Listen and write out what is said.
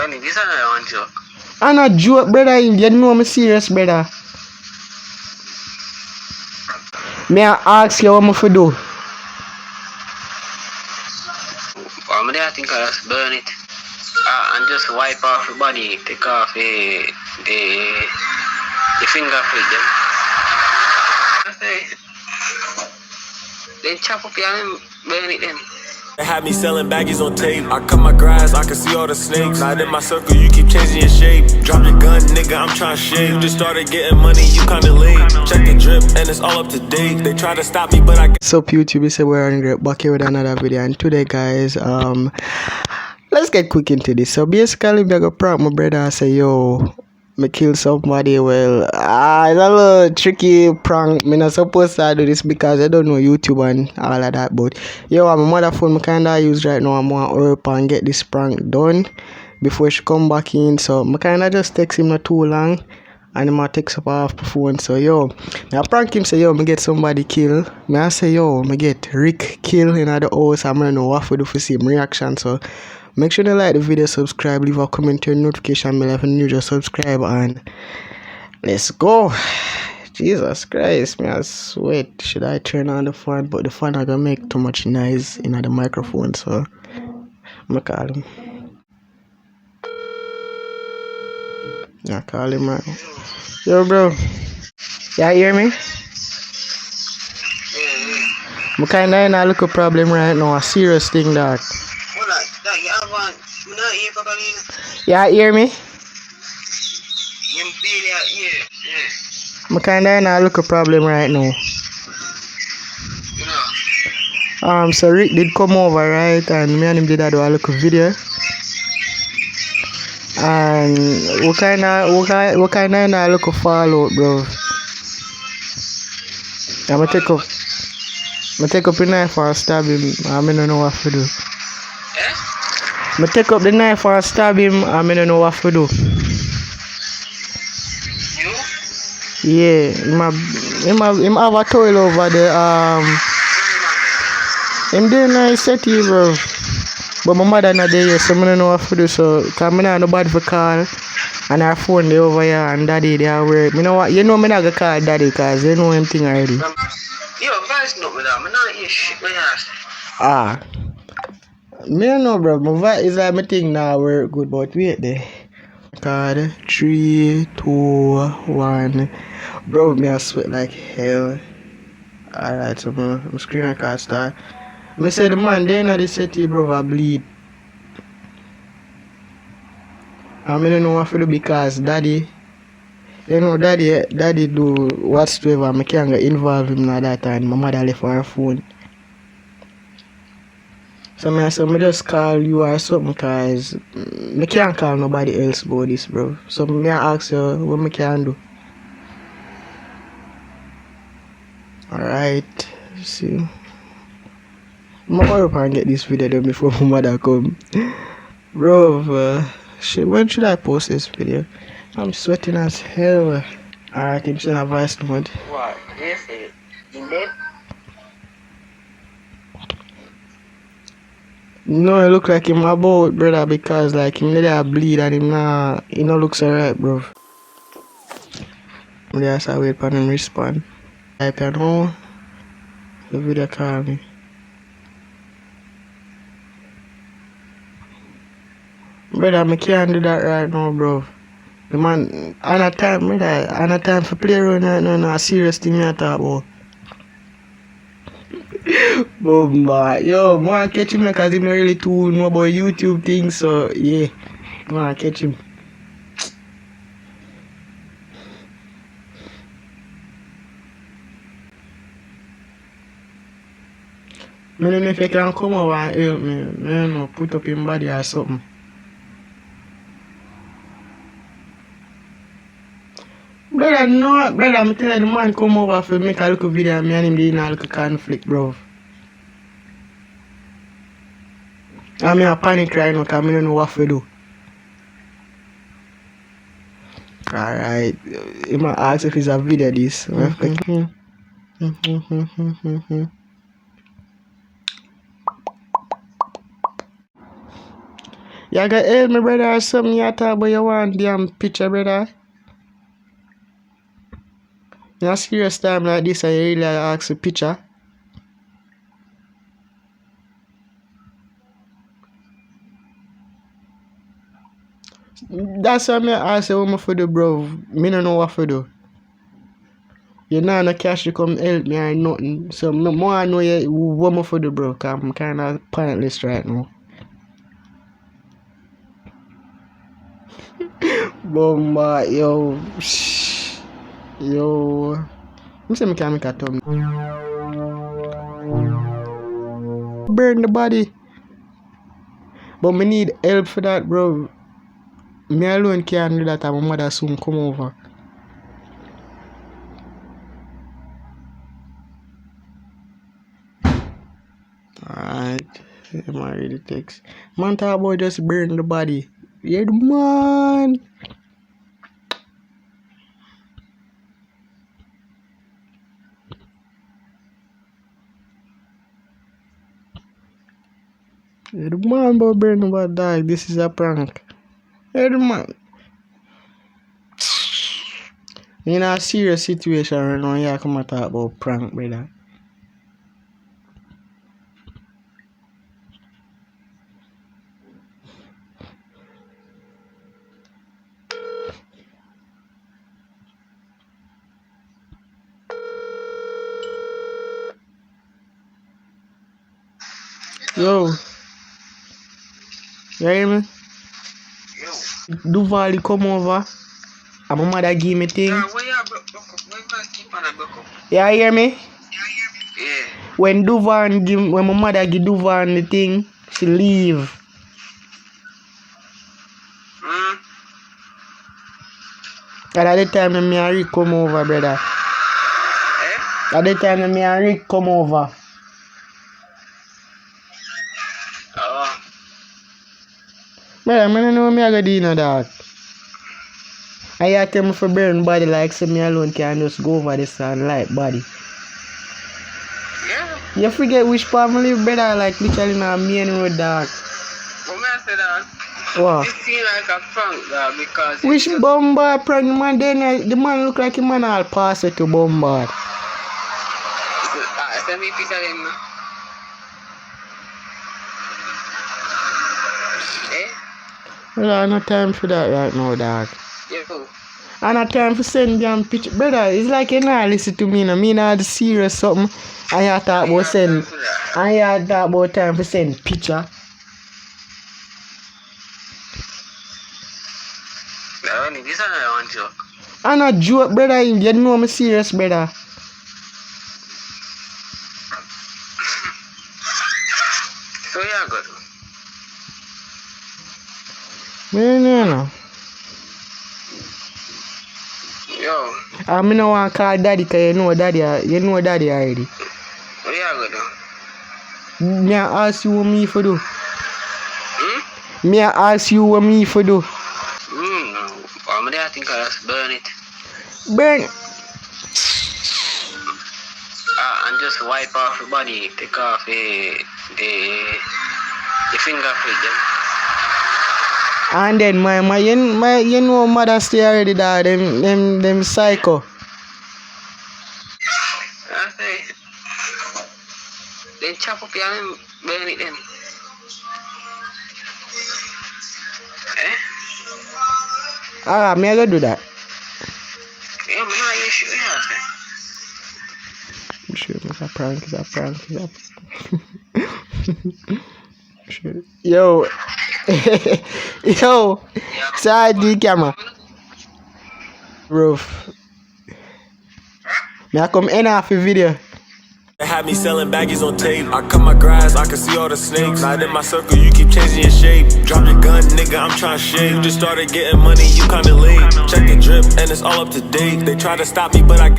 Ronnie, this is not one joke. I'm not joke, brother. You know I'm serious, brother. May I ask you what I'm to do? I think I just burn it. And just wipe off the body, take off the finger with them. Then chop up your and burn it then. They had me selling baggies on tape. I cut my grass, I can see all the snakes. Not in my circle, you keep changing your shape. Drop your gun, nigga, I'm trying to shave. Just started getting money, you kinda late. Check the drip, and it's all up to date. They try to stop me, but I... What's up, YouTube? It's Rondagreat back here with another video. And today, guys, let's get quick into this. So basically, I'm gonna prank my brother and say, yo, me kill somebody. Well, it's a little tricky prank. Me not supposed to do this because I don't know YouTube and all of that. But yo, my mother phone me kinda use right now. I'm gonna hurry up and get this prank done before she come back in. So I kinda just text him not too long, and I'm gonna text up off the phone. So yo, I prank him say, yo, me get somebody kill. Me I say, yo, me get Rick kill in the house. I'm gonna know what to do for see him reaction. So make sure you like the video, subscribe, leave a comment, turn notification bell if you're new, just subscribe, and let's go. Jesus Christ, me I sweat. Should I turn on the fan? But the fan I gonna make too much noise in the microphone, so I'm gonna call him. I call him right. Yo, bro. Yeah, hear me? Yeah. I'm kinda in a little problem right now, a serious thing that. Yeah, hear me? I'm kinda in a little problem right now. So Rick did come over, right? And me and him did do a little video. And we kinda in a little fallout, bro. I'm gonna take up the knife and stab him. I don't know what to do. I take up the knife and stab him. I don't know what to do. You? Yeah, him have a toilet over there. Him doing nice setty, bro. But my mother not there yet, so I don't know what to do. So, cause I don't have nobody for call, and our phone they over here, and daddy they are work. You know what? You know me not gonna call daddy, cause they know him thing already. Yo, voice note with that. I'm not hear shit when you ask. Me don't know, bro. My voice is like my thing now work good, but wait there. Card 3, 2, 1. Bro, me I sweat like hell. Alright, so my screen record start. Me say the man they know the city, bro, I bleed. I don't know what to do because daddy, you know, daddy do whatsoever. I can't get involved in that time. My mother left her phone. So I said, I just call you or something because I can't call nobody else about this, bro. So I ask you what I can do. Alright, see. I'm gonna hurry up and get this video done before my mother come. Bro, shit, when should I post this video? I'm sweating as hell. Alright, I'm still a voice note. What? Yes, in bed? No, it look like him about, brother, because like him let a bleed and he no looks alright, bro. I just wait for him respond. Type you know, the video call me. Brother, I can't do that right now, bro. The man, I not time, brother. I not time for play around right now. No serious thing I talk about. Bomba, yo, I want to catch him because he not really too know about YouTube things, so yeah, I want to catch him. I don't know if you can come over and help me. I don't know, put up him body or something. Brother, no, brother, I'm telling the man come over for make a little video and me and him doing a little conflict, bro. I'm in a panic right now because I don't know what to do. Alright, he might ask if it's a video this. You got help me, brother, or something you talk about you want damn picture, brother? In a serious time like this, I really ask a picture. That's what I ask you what for do, bro. Me don't know what for do. You know no cash to come help me or nothing. So more I know you what for do, bro. Cause I'm kinda pointless right now. Bomba, yo. Yo. I'm saying I can't make a tongue. Burn the body. But me need help for that, bro. Me alone can't do that and my mother soon come over. Alright. I'm already text. Man talk about just burn the body. Yeah, man. Yeah, the man about burn the body, dog. This is a prank. Yeah, the man. In a serious situation right now, you come and talk about prank, brother. Yo. You hear me? Yo. Duval come over. And my mother give me thing. Where you keep on a broke up? You hear me? Yeah. When my mother give Duval the thing, she leave. And at the time me and Rick come over, brother. Eh? At the time me and Rick come over. Oh. Brother, I don't know me I got do no dog. And you tell me for burn body like say me alone can just go over this and light body. Yeah. You forget which part I live, brother, like literally in a main road, dog. But me I say that. What? It seems like a prank, dog, because Which bombard prank man then the man look like a man all pass it to bombard. Send me picture them now. Eh? Well, I no time for that right now, dog. Yo. I no time for send damn picture. Brother, it's like you not listen to me now. Me not serious something. I have talk about send. I have talk about time for send picture. This is not one joke. I not joke, brother. You know me serious, brother. So yeah, good. No. Yo. I no want call daddy cause you know daddy already. What you gonna do? Me I ask you what me for do. Me I ask you what me for do. I think I'll just burn it. Burn. And just wipe off the body, take off the fingerprint then. And then you know mother stay already there, them psycho. I say, then chop up your and burn it then. Eh? Me I go do that. Yeah, man, you sure you say. I'm sure it's a prank, Sure. Yo. Yo. Side the camera. Roof. Me I come in off the video. They had me selling baggies on tape. I cut my grass, I can see all the snakes. Not in my circle, you keep changing your shape. Drop your gun, nigga, I'm tryna shave. You just started getting money, you kinda late. Check the drip, and it's all up to date. They try to stop me, but I